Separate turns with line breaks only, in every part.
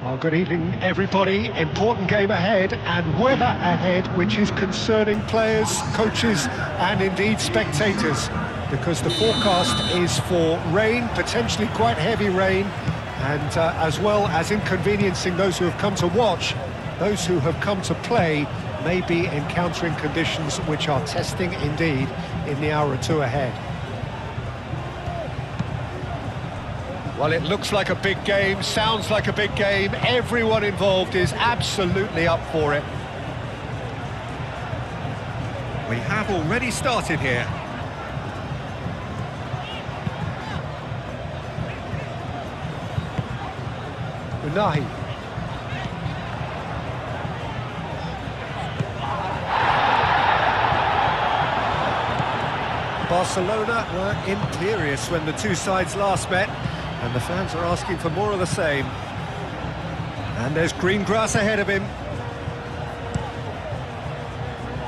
Well, good evening, everybody. Important game ahead and weather ahead, which is concerning players, coaches, and indeed spectators, because the forecast is for rain, potentially quite heavy rain, and as well as inconveniencing those who have come to watch, those who have come to play may be encountering conditions which are testing indeed in the hour or two ahead. Well, it looks like a big game, sounds like a big game. Everyone involved is absolutely up for it. We have already started here. Unahi. Barcelona were imperious when the two sides last met, and the fans are asking for more of the same. And there's green grass ahead of him.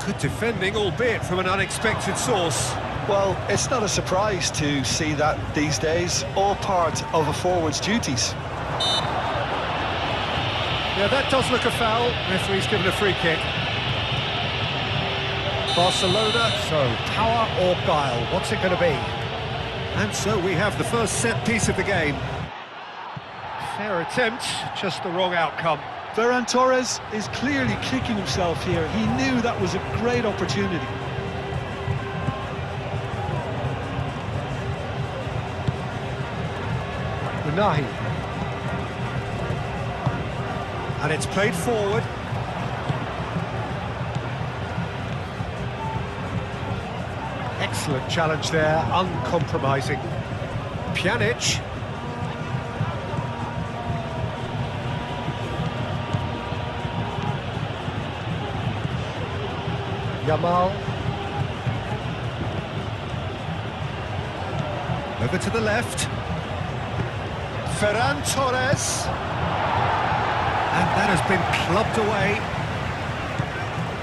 Good defending, albeit from an unexpected source.
Well, it's not a surprise to see that these days, all part of a forward's duties.
Yeah, that does look a foul. Referee's given a free kick. Barcelona, so power or guile, what's it going to be? And so we have the first set piece of the game. Fair attempt, just the wrong outcome.
Ferran Torres is clearly kicking himself here. He knew that was a great opportunity.
Unahi. And it's played forward. Excellent challenge there, uncompromising. Pjanic. Yamal. Over to the left. Ferran Torres. And that has been clubbed away.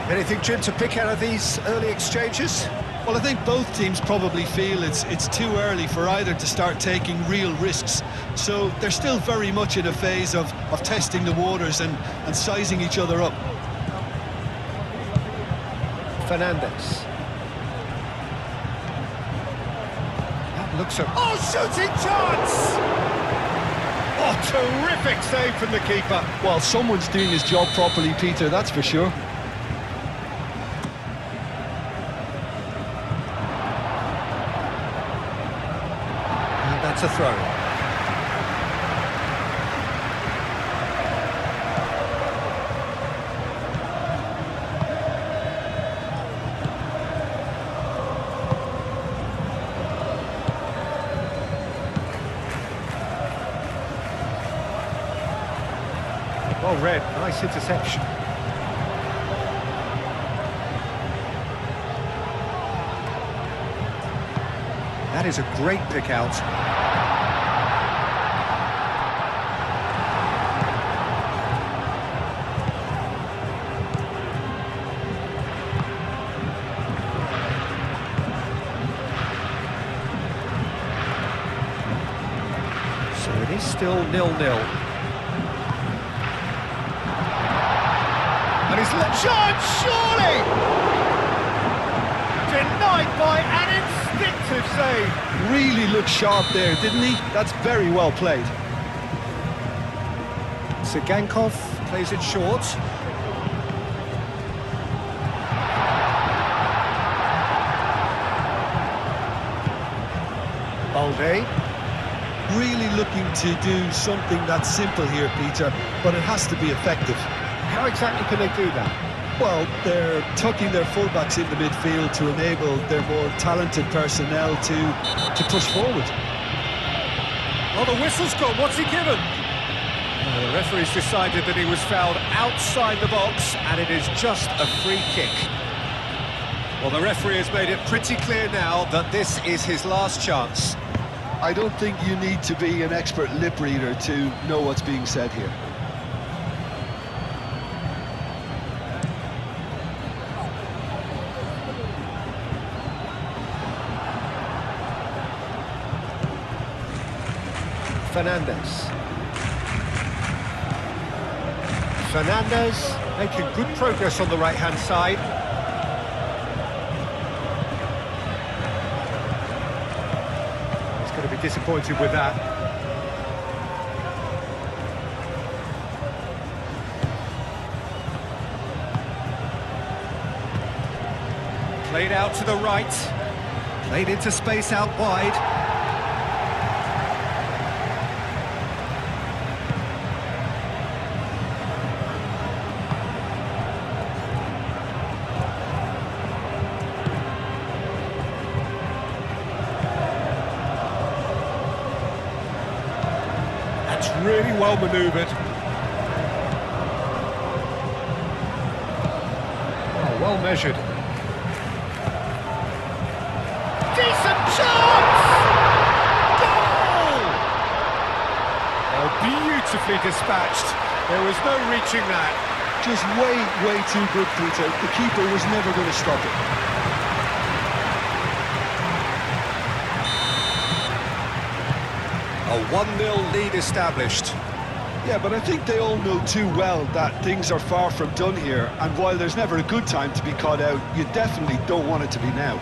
Anything, Jim, to pick out of these early exchanges?
Well, I think both teams probably feel it's too early for either to start taking real risks. So they're still very much in a phase of testing the waters and sizing each other up.
Fernandez. That looks a... Oh, shooting chance! Oh, terrific save from the keeper.
Well, someone's doing his job properly, Peter, that's for sure.
That's a throw. Well read, nice interception. That is a great pick out. So it is still 0-0. And he's let chance, surely! Denied by an instinctive save.
Really looked sharp there, didn't he? That's very well played.
Sigankov plays it short. Balde.
Really looking to do something that's simple here, Peter, but it has to be effective.
How exactly can they do that?
Well, they're tucking their fullbacks in the midfield to enable their more talented personnel to push forward.
Oh, the whistle's gone. What's he given? The referee's decided that he was fouled outside the box, and it is just a free kick. Well, the referee has made it pretty clear now that this is his last chance.
I don't think you need to be an expert lip reader to know what's being said here.
Fernandez. Fernandez making good progress on the right-hand side. He's going to be disappointed with that. Played out to the right, played into space out wide. That's really well manoeuvred. Oh, well measured. Decent chance! Goal! Oh, beautifully dispatched. There was no reaching that.
Just way too good, Peter. The keeper was never going to stop it.
A 1-0 lead established.
Yeah, but I think they all know too well that things are far from done here, and while there's never a good time to be caught out, you definitely don't want it to be now.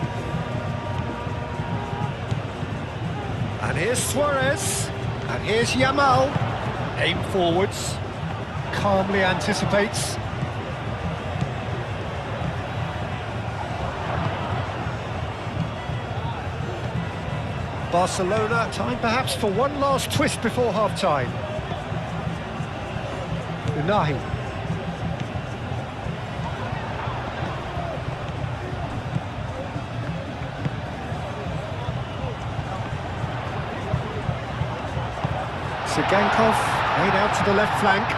And here's Suarez, and here's Yamal. Aim forwards, calmly anticipates. Barcelona, time perhaps for one last twist before half-time. Unahi. Sigankov made out to the left flank.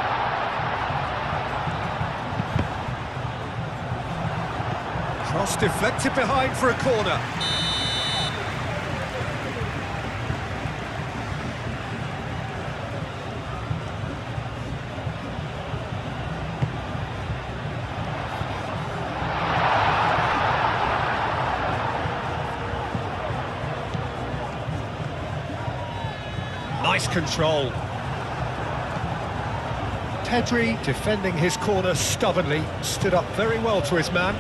Cross deflected behind for a corner. Nice control. Pedri, defending his corner stubbornly, stood up very well to his man.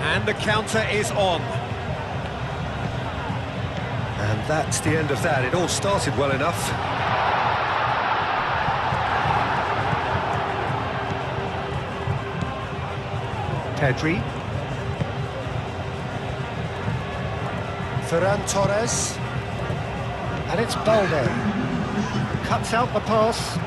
And the counter is on. And that's the end of that. It all started well enough. Pedri. Ferran Torres. And it's Balde. Cuts out the pass.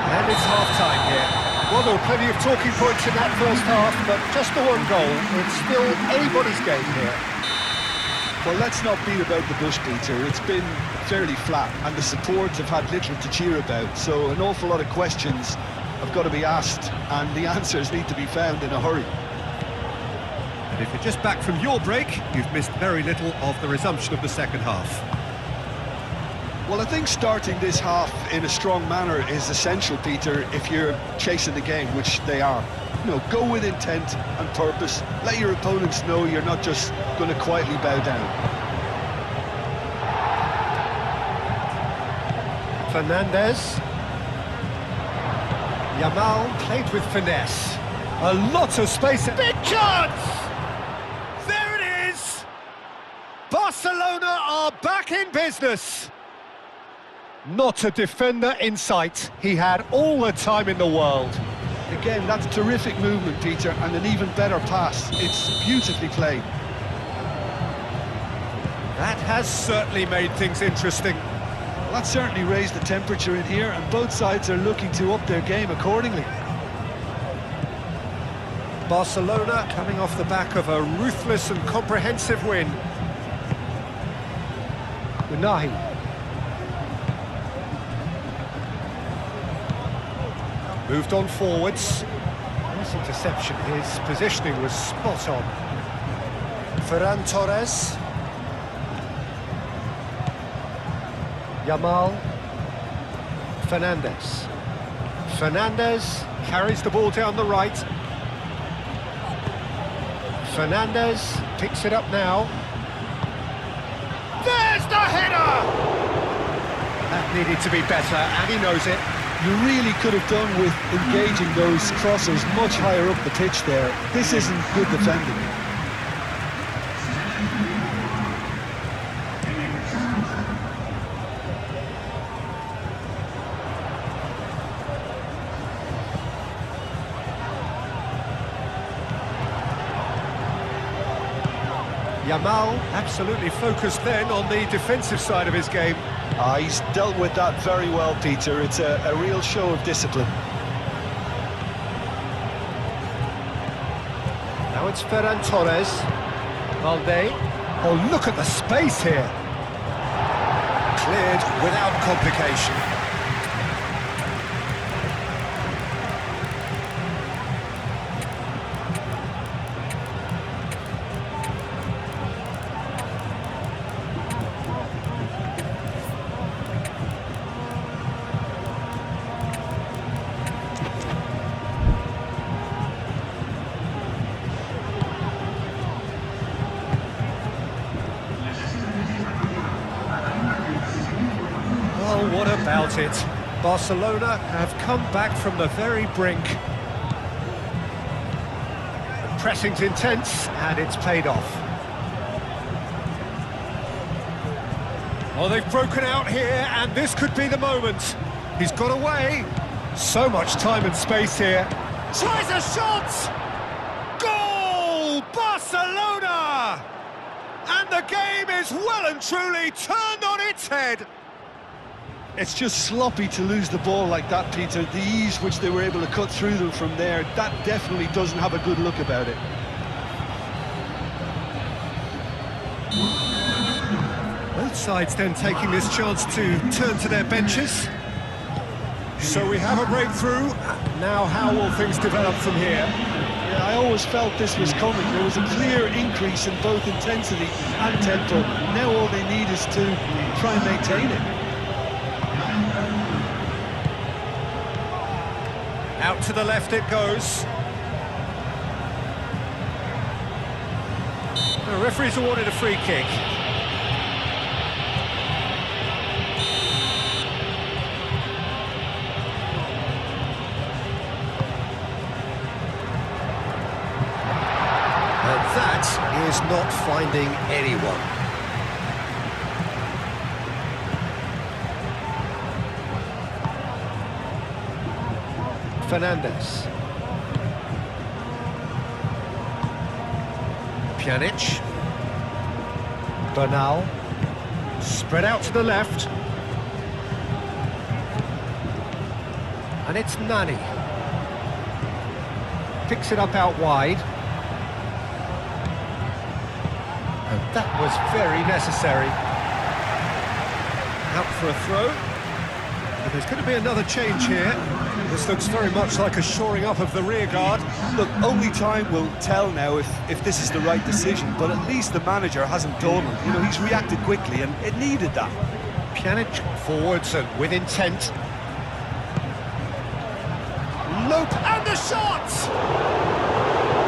And it's half-time here. Well, there were plenty of talking points in that first half, but just the one goal. It's still anybody's game here.
Well, let's not beat about the bush, Peter. It's been fairly flat, and the supports have had little to cheer about, so an awful lot of questions have got to be asked, and the answers need to be found in a hurry.
And if you're just back from your break, you've missed very little of the resumption of the second half.
Well, I think starting this half in a strong manner is essential, Peter, if you're chasing the game, which they are. You know, go with intent and purpose. Let your opponents know you're not just going to quietly bow down.
Fernandez. Yamal played with finesse. A lot of space. Big chance! There it is! Barcelona are back in business. Not a defender in sight. He had all the time in the world.
Again, that's terrific movement, Peter, and an even better pass. It's beautifully played.
That has certainly made things interesting.
Well, that certainly raised the temperature in here, and both sides are looking to up their game accordingly.
Barcelona coming off the back of a ruthless and comprehensive win. Unahi. Moved on forwards. Nice interception. His positioning was spot on. Ferran Torres. Yamal. Fernandez. Fernandez carries the ball down the right. Fernandez picks it up now. There's the header! That needed to be better, and he knows it.
You really could have done with engaging those crossers much higher up the pitch there. This isn't good defending.
Yamal absolutely focused then on the defensive side of his game.
He's dealt with that very well, Peter. It's a real show of discipline.
Now it's Ferran Torres. Valde. Oh, look at the space here. Cleared without complication. Oh, what about it? Barcelona have come back from the very brink. The pressing's intense, and it's paid off. Oh, they've broken out here, and this could be the moment. He's got away. So much time and space here. Tries a shot! Goal! Barcelona! And the game is well and truly turned on its head.
It's just sloppy to lose the ball like that, Peter. The ease which they were able to cut through them from there, that definitely doesn't have a good look about it.
Both sides then taking this chance to turn to their benches. So we have a breakthrough. Now how will things develop from here?
Yeah, I always felt this was coming. There was a clear increase in both intensity and tempo. Now all they need is to try and maintain it.
Out to the left it goes. The referee's awarded a free kick. And that is not finding anyone. Fernandez. Pjanic. Bernal. Spread out to the left. And it's Nani. Picks it up out wide. And that was very necessary. Out for a throw. And there's going to be another change here. This looks very much like a shoring up of the rear guard.
Look, only time will tell now if this is the right decision, but at least the manager hasn't dawdled. You know, he's reacted quickly, and it needed that.
Pjanic forwards and with intent. Lope and the shot!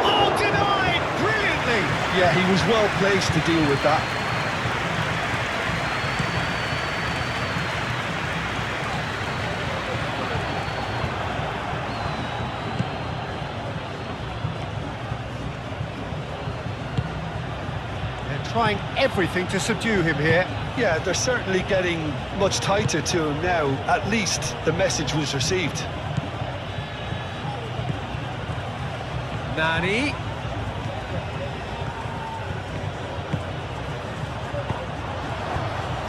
Oh, denied brilliantly!
Yeah, he was well placed to deal with that.
Trying everything to subdue him here.
Yeah, they're certainly getting much tighter to him now. At least the message was received.
Nani.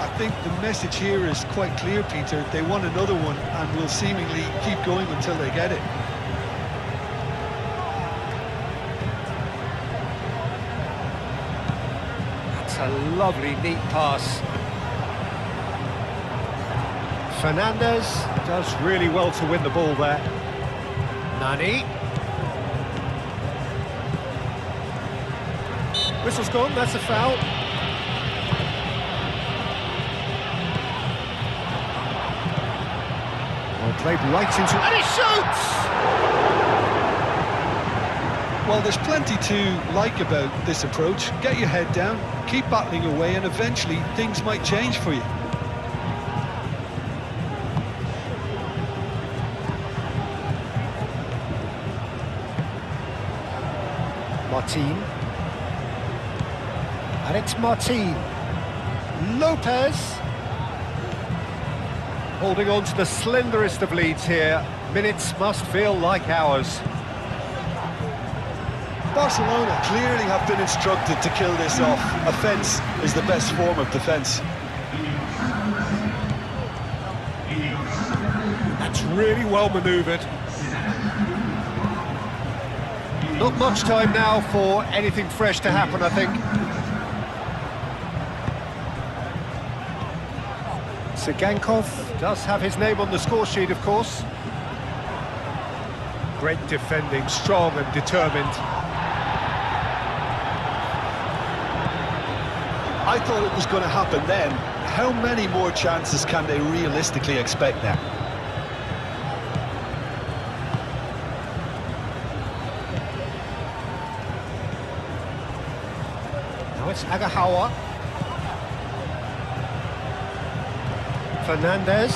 I think the message here is quite clear, Peter. They want another one and will seemingly keep going until they get it.
A lovely, neat pass. Fernandez does really well to win the ball there. Nani. Whistle's gone, that's a foul. Played right into... and he shoots!
Well, there's plenty to like about this approach. Get your head down, keep battling away, and eventually things might change for you.
Martin. And it's Martin. Lopez. Holding on to the slenderest of leads here. Minutes must feel like hours.
Barcelona clearly have been instructed to kill this off. Offence is the best form of defence.
That's really well manoeuvred. Not much time now for anything fresh to happen, I think. Sigankov does have his name on the score sheet, of course. Great defending, strong and determined.
I thought it was going to happen then. How many more chances can they realistically expect now?
Now it's Agahawa. Fernandez.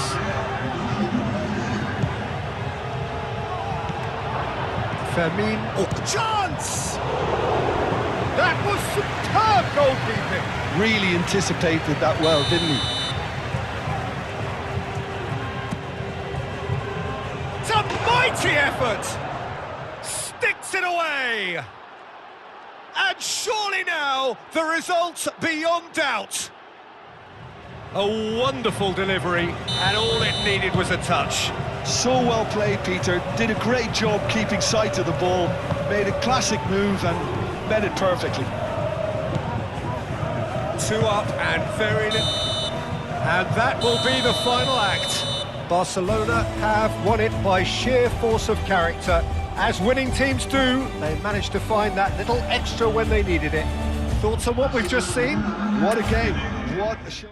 Fermin. Oh, chance! That was superb goalkeeping.
Really anticipated that well, didn't he?
It's a mighty effort! Sticks it away! And surely now, the result beyond doubt. A wonderful delivery, and all it needed was a touch.
So well played, Peter. Did a great job keeping sight of the ball. Made a classic move and met it perfectly.
2 up and very... and that will be the final act. Barcelona have won it by sheer force of character. As winning teams do, they managed to find that little extra when they needed it. Thoughts on what we've just seen?
What a game. What a show.